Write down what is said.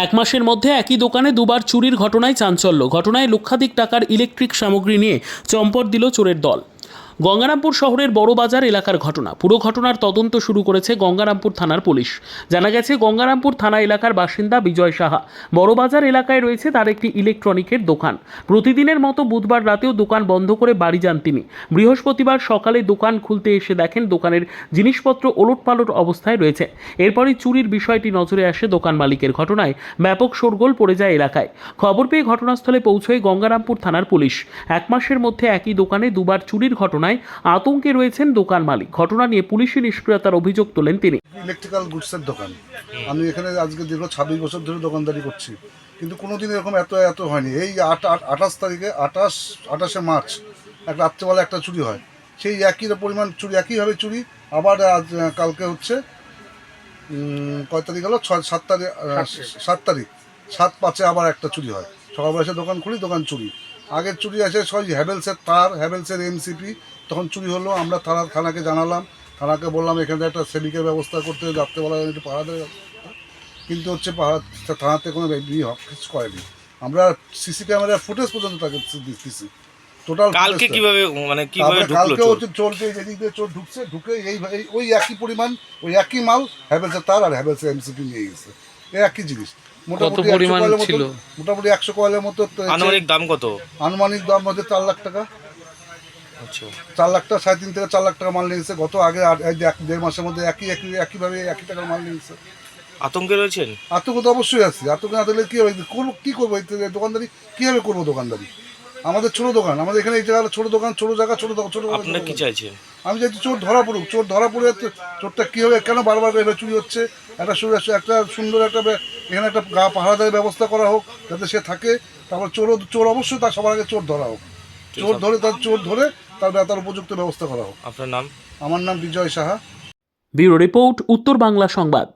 এক মাসের মধ্যে একই দোকানে দুবার চুরির ঘটনায় চাঞ্চল্য। ঘটনায় লক্ষাধিক টাকার ইলেকট্রিক সামগ্রী নিয়ে চম্পট দিল চোরের দল। গঙ্গারামপুর শহরের বড়বাজার এলাকার ঘটনা। পুরো ঘটনার তদন্ত শুরু করেছে গঙ্গারামপুর থানার পুলিশ। জানা গেছে, গঙ্গারামপুর থানা এলাকার বাসিন্দা বিজয় সাহা বড়বাজার এলাকায় রয়েছে তার একটি ইলেকট্রনিকের দোকান। প্রতিদিনের মতো বুধবার রাতেও দোকান বন্ধ করে বাড়ি যান তিনি। বৃহস্পতিবার সকালে দোকান খুলতে এসে দেখেন দোকানের জিনিসপত্র ওলটপালট অবস্থায় রয়েছে। এরপরই চুরির বিষয়টি নজরে আসে দোকান মালিকের। ঘটনায় ব্যাপক শোরগোল পড়ে যায় এলাকায়। খবর পেয়ে ঘটনাস্থলে পৌঁছয় গঙ্গারামপুর থানার পুলিশ। এক মাসের মধ্যে একই দোকানে দুবার চুরির ঘটনায় আতঙ্কে রয়েছেন দোকান মালিক। ঘটনা নিয়ে পুলিশি নিষ্ক্রিয়তার অভিযোগ তোলেন তিনি। ইলেকট্রিক্যাল গুডসের দোকান। আমি এখানে আজকে দীর্ঘ 26 বছর ধরে দোকানদারি করছি, কিন্তু কোনোদিন এরকম এত হয়নি। এই 28শে মার্চ এক রাত্রেবেলা একটা চুরি হয়। সেই একই পরিমাণ চুরি, একইভাবে চুরি আবার আজ কালকে হচ্ছে কয় তারিখ গেল, 7/5 আবার একটা চুরি হয়। সকালবেলা এসে দোকান খুলি, দোকান চুরি। আগের চুরি আছে সব হ্যাভেলসের তার, হ্যাভেলসের এমসিপি, তখন চুরি হলো। আমরা থানাকে জানালাম, থানাকে বললাম এখানে একটা সেবিকের ব্যবস্থা করতে, রাত্রেবেলা একটু পাহাড়া দেয়, কিন্তু হচ্ছে থানাতে কোনো কিছু করেনি। আমরা সিসি ক্যামেরার ফুটেজ পর্যন্ত তাকে দিচ্ছি টোটাল। কালকে কিভাবে কালকে হচ্ছে চলছে এদিক দিয়ে চোর ঢুকে ওই একই পরিমাণ, ওই একই মাল হ্যাভেলসের তার আর হ্যাভেলসের এমসিপি নিয়ে গেছে। এই একই জিনিস। মোটামুটি 100 কয়েলের মতো। আনুমানিক দাম কত? আনুমানিক দাম হচ্ছে 4 লাখ টাকা। 4 লাখ টাকা, 3.5 থেকে 4 লাখ টাকা মাল নিয়েছে। গত আগে 1.5 মাসের মধ্যে একইভাবে একই টাকার মাল নিয়েছে। আতঙ্কে রয়েছেন? আতঙ্ক তো অবশ্যই আছে। আতঙ্কে না থাকলে কি করবো দোকানদারি, কীভাবে করবো দোকানদারি? আমাদের ছোটো দোকান, আমাদের এখানে এই জায়গা ছোটো দোকান, ছোটো জায়গা, ছোটো দোকান। আপনারা কি চাইছেন? আমি চাইছি চোর ধরা পড়ুক। চোর ধরা পড়ে চোরটা কী হবে, কেন বারবার এভাবে চুরি হচ্ছে, একটা সুন্দর একটা এখানে একটা পাহারাদারের ব্যবস্থা করা হোক যাতে সে থাকে। তারপর চোর অবশ্যই তার সবার আগে চোর ধরা হোক। চোর ধরে তার উপযুক্ত ব্যবস্থা করা হোক। আপনার নাম? আমার নাম বিজয় সাহা। ব্যুরো রিপোর্ট, উত্তর বাংলা সংবাদ।